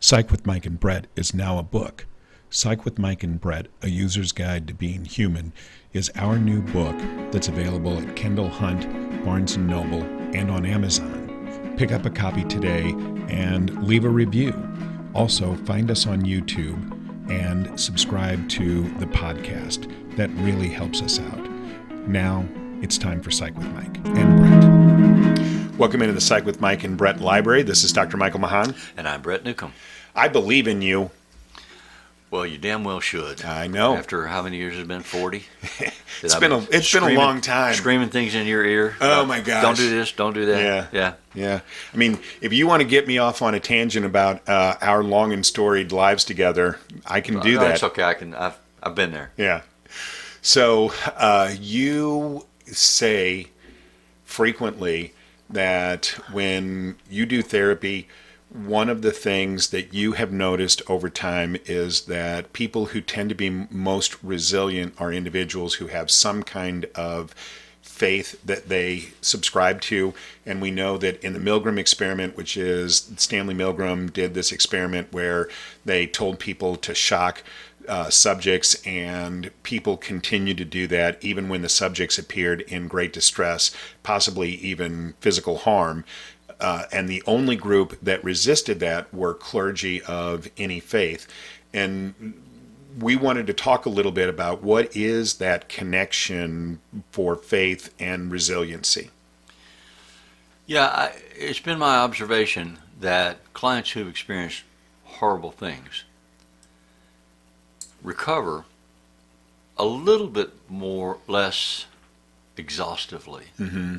Psych with Mike and Brett is now a book. Psych with Mike and Brett, A User's Guide to Being Human, is our new book that's available at Kendall Hunt, Barnes & Noble, and on Amazon. Pick up a copy today and leave a review. Also, find us on YouTube and subscribe to the podcast. That really helps us out. Now, it's time for Psych with Mike and Brett. Welcome into the Psych with Mike and Brett Library. This is Dr. Michael Mahan. And I'm Brett Newcomb. I believe in you. Well, you damn well should. I know. After how many years has it been? 40? It's been a long time. Screaming things in your ear. Oh my gosh. Don't do this. Don't do that. Yeah. I mean, if you want to get me off on a tangent about our long and storied lives together, I can do that. It's okay. I've been there. Yeah. So you say frequently that when you do therapy, one of the things that you have noticed over time is that people who tend to be most resilient are individuals who have some kind of faith that they subscribe to. And we know that in the Milgram experiment, which is Stanley Milgram did this experiment where they told people to shock subjects, and people continued to do that even when the subjects appeared in great distress, possibly even physical harm. And the only group that resisted that were clergy of any faith. And we wanted to talk a little bit about what is that connection for faith and resiliency. Yeah, it's been my observation that clients who've experienced horrible things recover a little bit less exhaustively. Mm-hmm.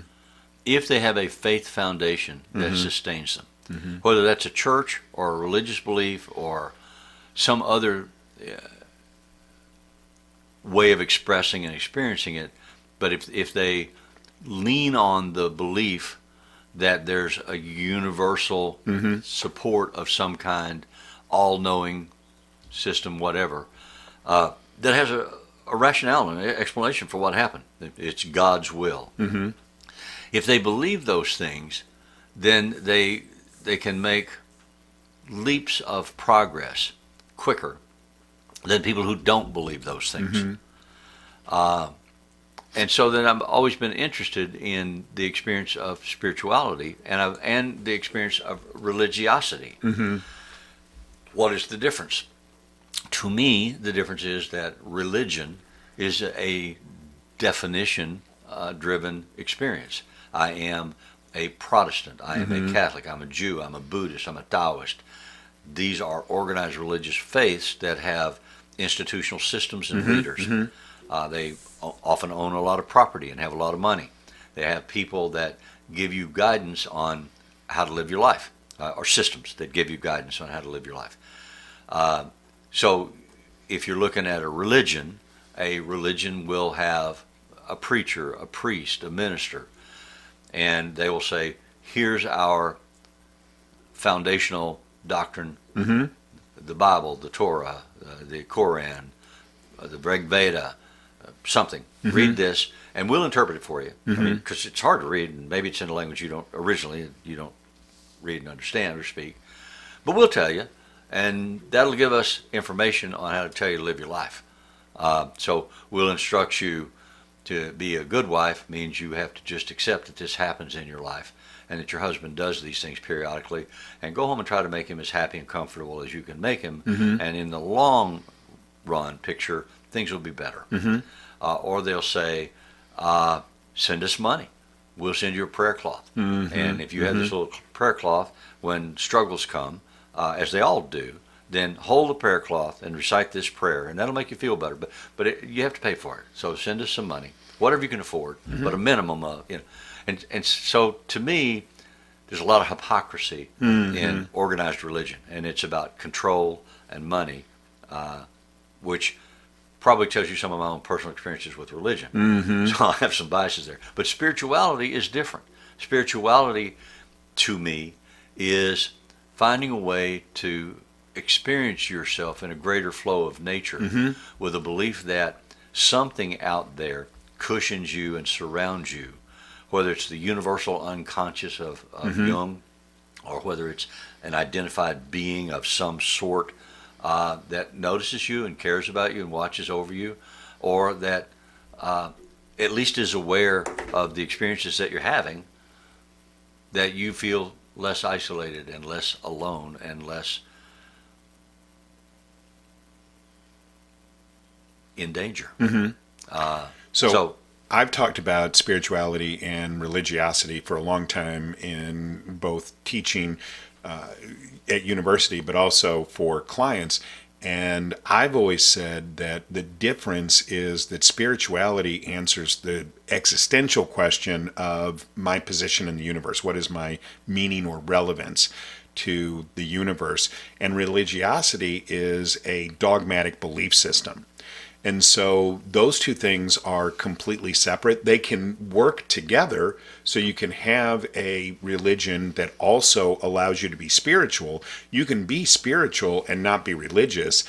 If they have a faith foundation that sustains them, whether that's a church or a religious belief or some other way of expressing and experiencing it, but if they lean on the belief that there's a universal support of some kind, all-knowing system, whatever, that has a rationale and an explanation for what happened. It's God's will. Mm-hmm. If they believe those things, then they can make leaps of progress quicker than people who don't believe those things. Mm-hmm. And so then I've always been interested in the experience of spirituality and the experience of religiosity. Mm-hmm. What is the difference? To me, the difference is that religion is a definition-driven experience. I am a Protestant, I am a Catholic, I'm a Jew, I'm a Buddhist, I'm a Taoist. These are organized religious faiths that have institutional systems and leaders. Mm-hmm. They often own a lot of property and have a lot of money. They have people that give you guidance on how to live your life, or systems that give you guidance on how to live your life. So if you're looking at a religion will have a preacher, a priest, a minister, and they will say, here's our foundational doctrine, the Bible, the Torah, the Koran, the Rig Veda, something. Read this, and we'll interpret it for you. I mean, because it's hard to read, and maybe it's in a language you don't read and understand or speak. But we'll tell you, and that'll give us information on how to tell you to live your life. So we'll instruct you to be a good wife means you have to just accept that this happens in your life and that your husband does these things periodically, and go home and try to make him as happy and comfortable as you can make him. And in the long run picture, things will be better. Or they'll say, send us money. We'll send you a prayer cloth. And if you have this little prayer cloth, when struggles come, as they all do, then hold the prayer cloth and recite this prayer, and that'll make you feel better. But you have to pay for it. So send us some money, whatever you can afford, but a minimum of, And so to me, there's a lot of hypocrisy in organized religion, and it's about control and money, which probably tells you some of my own personal experiences with religion. So I have some biases there. But spirituality is different. Spirituality, to me, is finding a way to experience yourself in a greater flow of nature with a belief that something out there cushions you and surrounds you, whether it's the universal unconscious of Jung or whether it's an identified being of some sort that notices you and cares about you and watches over you, or that at least is aware of the experiences that you're having, that you feel less isolated and less alone and less in danger. So I've talked about spirituality and religiosity for a long time in both teaching at university, but also for clients. And I've always said that the difference is that spirituality answers the existential question of my position in the universe. What is my meaning or relevance to the universe? And religiosity is a dogmatic belief system. And so those two things are completely separate. They can work together, so you can have a religion that also allows you to be spiritual. You can be spiritual and not be religious.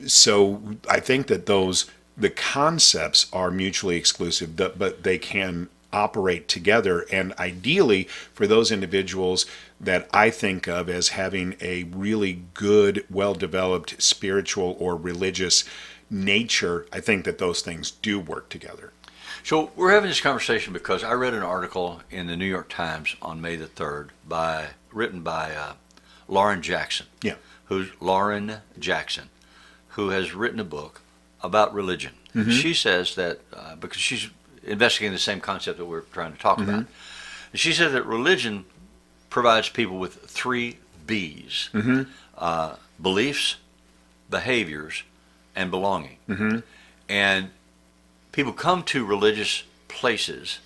So I think that the concepts are mutually exclusive, but they can operate together. And ideally, for those individuals that I think of as having a really good, well-developed spiritual or religious nature, I think that those things do work together. So we're having this conversation because I read an article in the New York Times on May the 3rd written by Lauren Jackson. Yeah. Lauren Jackson, who has written a book about religion. Mm-hmm. She says that, because she's investigating the same concept that we're trying to talk about, and she said that religion provides people with 3 B's: beliefs, behaviors, and belonging. And people come to religious places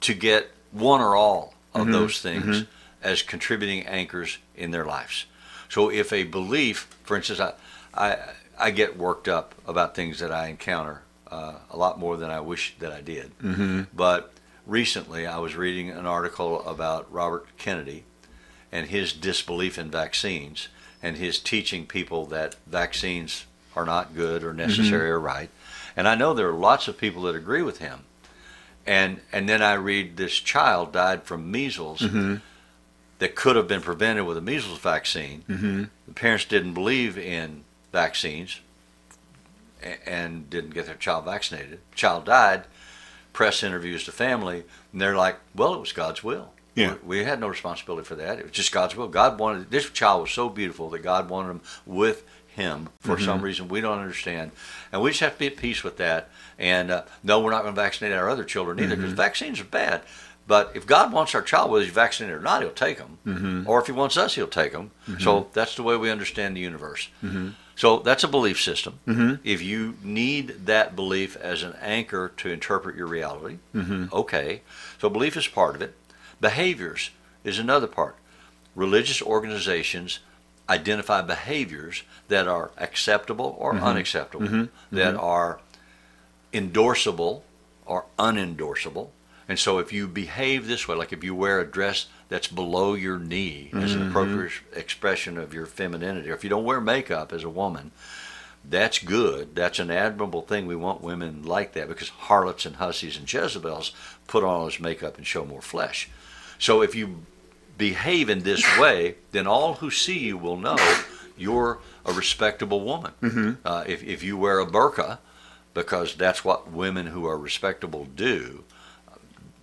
to get one or all of those things as contributing anchors in their lives. So if a belief, for instance, I get worked up about things that I encounter a lot more than I wish that I did. But recently I was reading an article about Robert Kennedy and his disbelief in vaccines and his teaching people that vaccines are not good or necessary or right. And I know there are lots of people that agree with him. And then I read this child died from measles that could have been prevented with a measles vaccine. The parents didn't believe in vaccines and didn't get their child vaccinated. The child died. Press interviews the family, and they're like, well, it was God's will. Yeah. We had no responsibility for that. It was just God's will. God wanted, this child was so beautiful that God wanted him with him for some reason we don't understand. And we just have to be at peace with that. And no, we're not going to vaccinate our other children either, because vaccines are bad. But if God wants our child, whether he's vaccinated or not, he'll take them. Or if he wants us, he'll take them. So that's the way we understand the universe. So that's a belief system. If you need that belief as an anchor to interpret your reality, okay. So belief is part of it. Behaviors is another part. Religious organizations identify behaviors that are acceptable or unacceptable, that are endorsable or unendorsable. And so if you behave this way, like if you wear a dress that's below your knee as an appropriate expression of your femininity, or if you don't wear makeup as a woman, that's good. That's an admirable thing. We want women like that, because harlots and hussies and Jezebels put on all this makeup and show more flesh. So if you behave in this way, then all who see you will know you're a respectable woman. If you wear a burqa, because that's what women who are respectable do,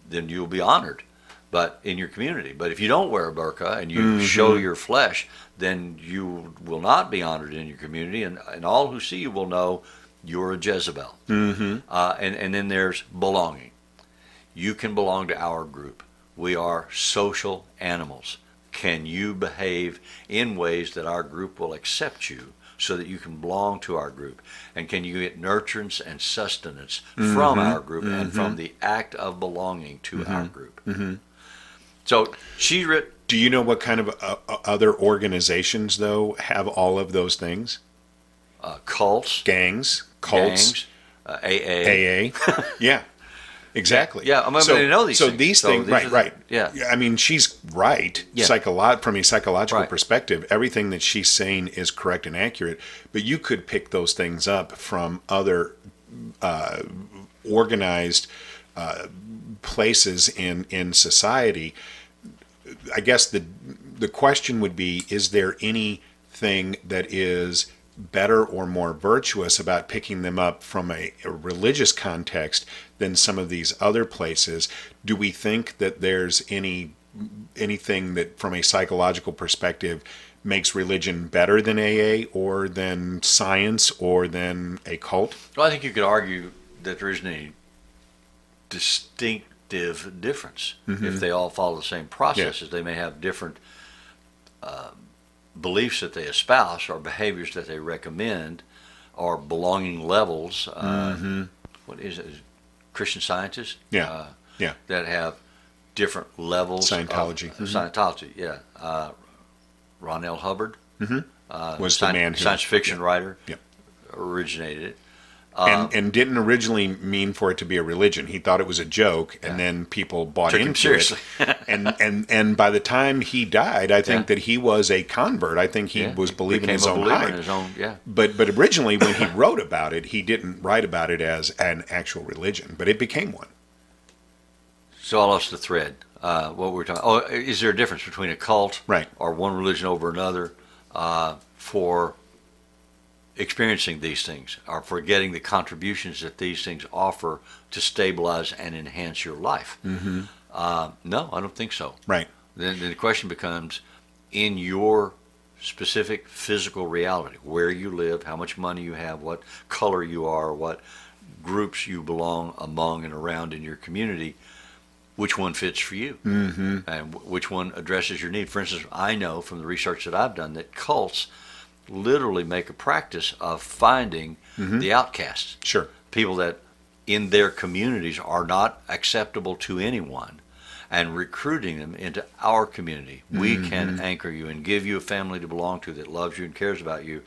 then you'll be honored, but in your community. But if you don't wear a burqa and you show your flesh, then you will not be honored in your community, and all who see you will know you're a Jezebel. And then there's belonging. You can belong to our group. We are social animals. Can you behave in ways that our group will accept you so that you can belong to our group? And can you get nurturance and sustenance from our group and from the act of belonging to our group? So she wrote... Do you know what kind of other organizations, though, have all of those things? Cults. Cults. AA. Yeah. Exactly. Yeah, I mean, they know these things. So these things, right. Yeah. I mean, she's right. Yeah. From a psychological perspective, everything that she's saying is correct and accurate. But you could pick those things up from other organized places in society. I guess the question would be, is there anything that is better or more virtuous about picking them up from a religious context than some of these other places? Do we think that there's anything that from a psychological perspective makes religion better than AA or than science or than a cult? Well, I think you could argue that there isn't any distinctive difference. If they all follow the same processes, they may have different beliefs that they espouse or behaviors that they recommend or belonging levels. What is it? Christian Scientists? Yeah. That have different levels. Scientology. Scientology, yeah. Ron L. Hubbard Was the man who... science fiction writer, Yep. originated it. And didn't originally mean for it to be a religion. He thought it was a joke, and then people bought Took him into seriously. it. And by the time he died, I think that he was a convert. I think he was believing his own hype. But originally, when he wrote about it, he didn't write about it as an actual religion, but it became one. So I lost the thread. What we're talking. Oh, is there a difference between a cult, Right. or one religion over another, for experiencing these things, or for getting the contributions that these things offer to stabilize and enhance your life? No, I don't think so. Right. Then the question becomes, in your specific physical reality, where you live, how much money you have, what color you are, what groups you belong among and around in your community, which one fits for you, and which one addresses your need. For instance, I know from the research that I've done that cults literally make a practice of finding the outcasts. Sure. People that in their communities are not acceptable to anyone, and recruiting them into our community. We can anchor you and give you a family to belong to that loves you and cares about you.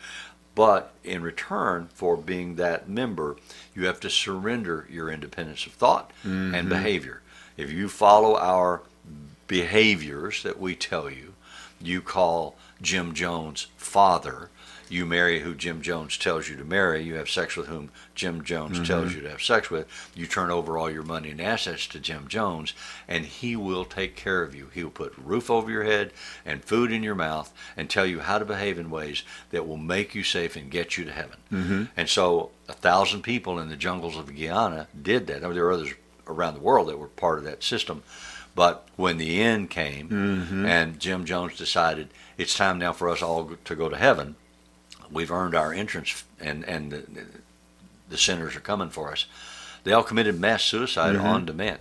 But in return for being that member, you have to surrender your independence of thought and behavior. If you follow our behaviors that we tell you, you call Jim Jones father, you marry who Jim Jones tells you to marry, you have sex with whom Jim Jones tells you to have sex with, you turn over all your money and assets to Jim Jones, and he will take care of you. He will put a roof over your head and food in your mouth and tell you how to behave in ways that will make you safe and get you to heaven. And so 1,000 people in the jungles of Guyana did that. I mean, there were others around the world that were part of that system. But when the end came and Jim Jones decided it's time now for us all to go to heaven, we've earned our entrance and the sinners are coming for us, they all committed mass suicide on demand.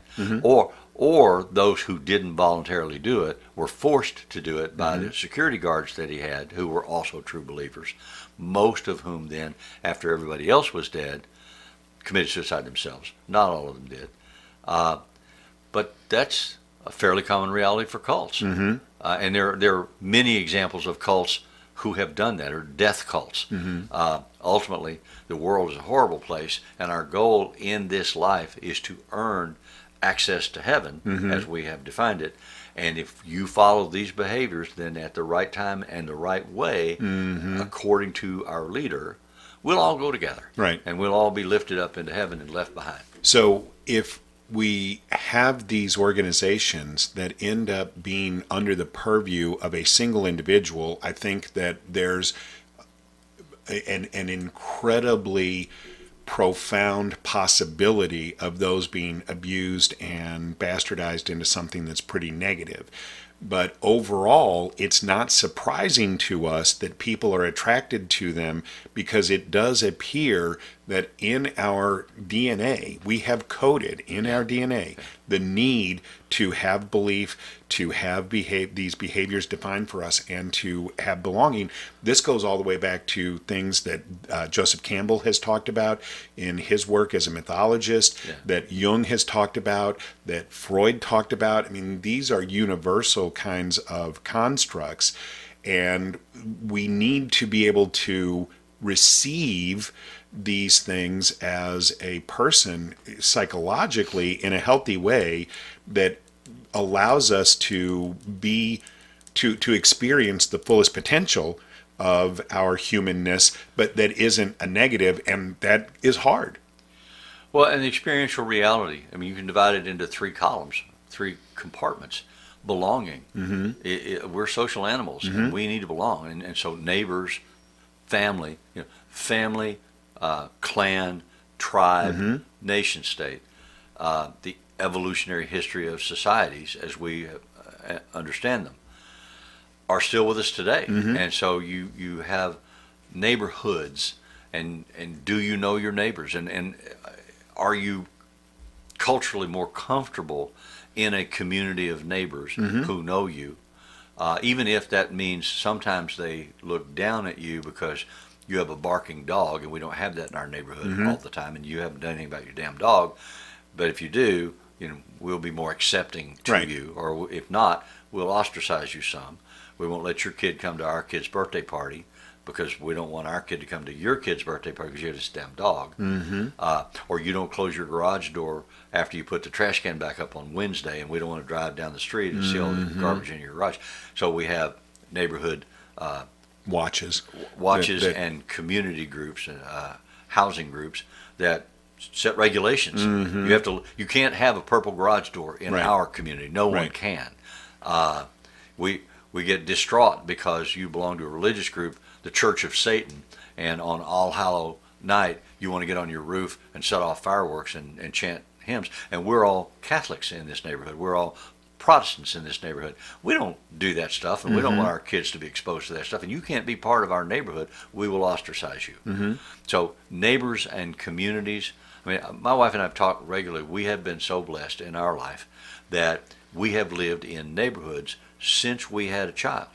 Or those who didn't voluntarily do it were forced to do it by the security guards that he had, who were also true believers, most of whom then, after everybody else was dead, committed suicide themselves. Not all of them did. But that's a fairly common reality for cults. And there are many examples of cults who have done that, or death cults. Ultimately, the world is a horrible place, and our goal in this life is to earn access to heaven, as we have defined it. And if you follow these behaviors, then at the right time and the right way, according to our leader, we'll all go together. Right. And we'll all be lifted up into heaven and left behind. So if we have these organizations that end up being under the purview of a single individual, I think that there's an incredibly profound possibility of those being abused and bastardized into something that's pretty negative. But overall, it's not surprising to us that people are attracted to them, because it does appear that in our DNA, we have coded in our DNA the need to have belief, to have these behaviors defined for us, and to have belonging. This goes all the way back to things that Joseph Campbell has talked about in his work as a mythologist, that Jung has talked about, that Freud talked about. I mean, these are universal kinds of constructs, and we need to be able to receive these things as a person psychologically in a healthy way that allows us to experience the fullest potential of our humanness, but that isn't a negative, and that is hard. Well, and the experiential reality, I mean, you can divide it into 3 columns, 3 compartments. belonging. We're social animals, and we need to belong. And so neighbors, family, family, clan, tribe, nation state, the evolutionary history of societies as we understand them, are still with us today. And so you have neighborhoods, and do you know your neighbors, and are you culturally more comfortable in a community of neighbors who know you, even if that means sometimes they look down at you because you have a barking dog, and we don't have that in our neighborhood all the time, and you haven't done anything about your damn dog. But if you do, we'll be more accepting to you, or if not, we'll ostracize you some. We won't let your kid come to our kid's birthday party because we don't want our kid to come to your kid's birthday party because you have this damn dog. Or you don't close your garage door after you put the trash can back up on Wednesday, and we don't want to drive down the street and see all the garbage in your garage. So we have neighborhood watches and community groups and housing groups that set regulations. You can't have a purple garage door in our community. No one can. We get distraught because you belong to a religious group, the Church of Satan, and on All Hallow Night you want to get on your roof and set off fireworks and chant hymns. And we're all Catholics in this neighborhood. We're all Protestants in this neighborhood. We don't do that stuff, and we don't want our kids to be exposed to that stuff. And you can't be part of our neighborhood. We will ostracize you. So neighbors and communities. I mean, my wife and I have talked regularly. We have been so blessed in our life that we have lived in neighborhoods since we had a child.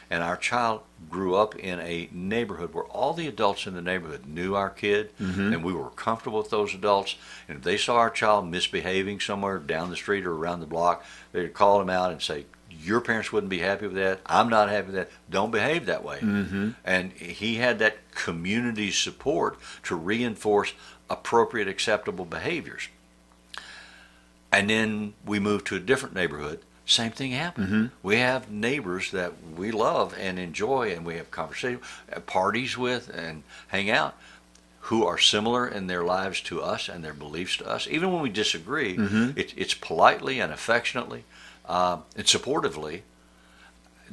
And our child grew up in a neighborhood where all the adults in the neighborhood knew our kid, and we were comfortable with those adults. And if they saw our child misbehaving somewhere down the street or around the block, they'd call him out and say, your parents wouldn't be happy with that. I'm not happy with that. Don't behave that way. And he had that community support to reinforce appropriate, acceptable behaviors. And then we moved to a different neighborhood. Same thing happened. We have neighbors that we love and enjoy, and we have conversation, parties with, and hang out, who are similar in their lives to us and their beliefs to us. Even when we disagree, it's politely and affectionately and supportively.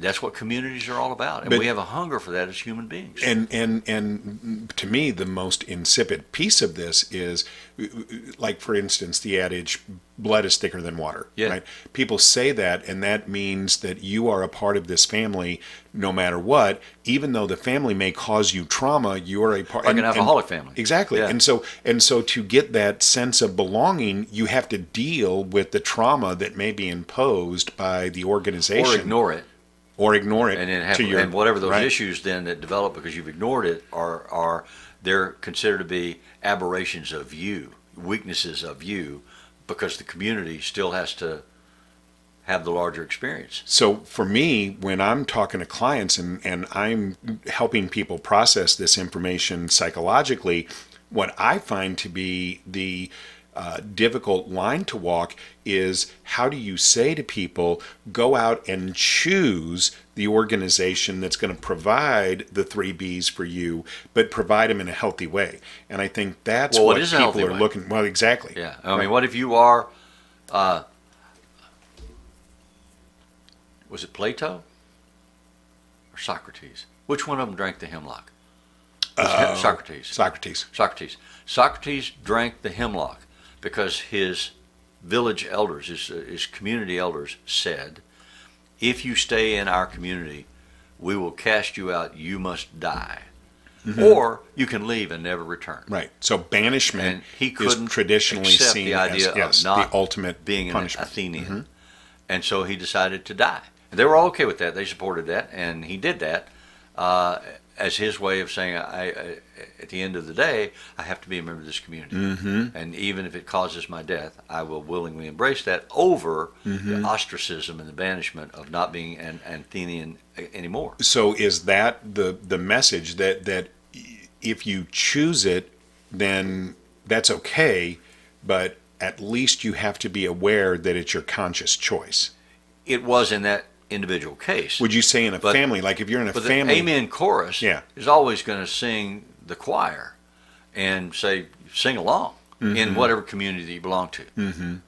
That's what communities are all about, and we have a hunger for that as human beings. And to me, the most insipid piece of this is, like, for instance, the adage, blood is thicker than water. Right? People say that, and that means that you are a part of this family no matter what. Even though the family may cause you trauma, you are a part. Like an alcoholic family. Exactly. And so to get that sense of belonging, you have to deal with the trauma that may be imposed by the organization. Or ignore it. And then and whatever those issues then that develop because you've ignored it are they're considered to be aberrations of you, weaknesses of you, because the community still has to have the larger experience. So for me, when I'm talking to clients and I'm helping people process this information psychologically, what I find to be the difficult line to walk is, how do you say to people, go out and choose the organization that's going to provide the 3 Bs for you, but provide them in a healthy way? And I think that's what people are looking. Well, exactly. Yeah. I mean, what if you are, was it Plato or Socrates? Which one of them drank the hemlock? Socrates. Socrates drank the hemlock because his village elders, his community elders said, if you stay in our community, we will cast you out, you must die. Or you can leave and never return. Right. So banishment and he couldn't is traditionally accept seen the idea as of not the ultimate being punishment. An Athenian. And so he decided to die. And they were all okay with that. They supported that, and he did that as his way of saying, at the end of the day, I have to be a member of this community. And even if it causes my death, I will willingly embrace that over the ostracism and the banishment of not being an Athenian anymore. So is that the message that if you choose it, then that's okay, but at least you have to be aware that it's your conscious choice? It was in that individual case. Would you say in a family, like if you're in a family, the amen chorus is always going to sing the choir and say, sing along in whatever community that you belong to.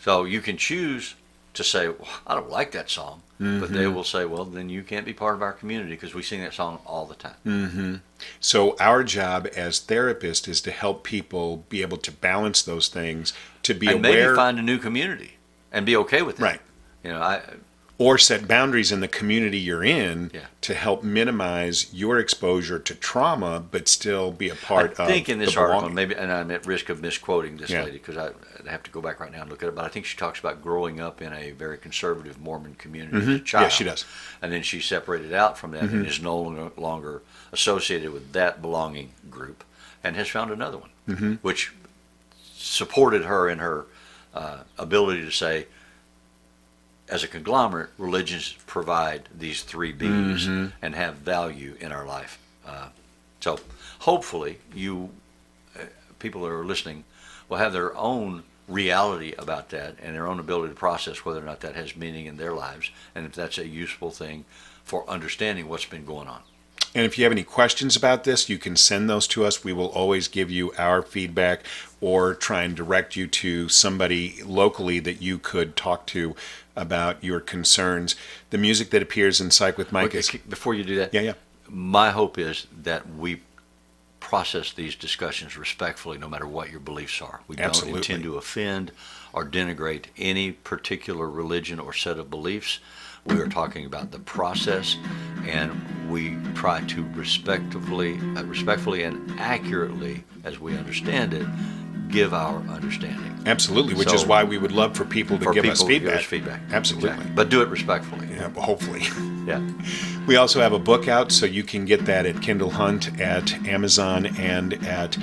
So you can choose to say, well, I don't like that song, but they will say, well, then you can't be part of our community because we sing that song all the time. So our job as therapists is to help people be able to balance those things, to be And aware, maybe find a new community and be okay with it. right, You know, or set boundaries in the community you're in Yeah. to help minimize your exposure to trauma, but still be a part I of think in this the article, belonging. maybe, and I'm at risk of misquoting this Yeah. lady because I have to go back right now and look at it, but I think she talks about growing up in a very conservative Mormon community as a child. Yeah, she does. And then she separated out from that and is no longer associated with that belonging group and has found another one, which supported her in her ability to say, as a conglomerate, religions provide these three B's and have value in our life. So hopefully people that are listening will have their own reality about that and their own ability to process whether or not that has meaning in their lives and if that's a useful thing for understanding what's been going on. And if you have any questions about this, you can send those to us. We will always give you our feedback or try and direct you to somebody locally that you could talk to about your concerns. The music that appears in Psych with Mike is... Before you do that, Yeah. my hope is that we process these discussions respectfully no matter what your beliefs are. We Absolutely. don't intend to offend or denigrate any particular religion or set of beliefs. We are talking about the process, and we try to respectfully and accurately, as we understand it, give our understanding. Absolutely, which So- is why we would love for people to give us feedback. Absolutely. Exactly. But do it respectfully. Yeah, hopefully. Yeah. We also have a book out, so you can get that at Kendall Hunt, at Amazon, and at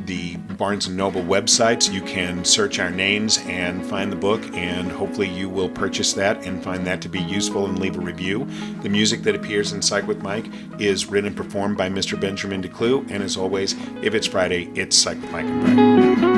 the Barnes & Noble websites. You can search our names and find the book, and hopefully you will purchase that and find that to be useful and leave a review. The music that appears in Psych with Mike is written and performed by Mr. Benjamin DeClue, and as always, if it's Friday, it's Psych with Mike and Brett.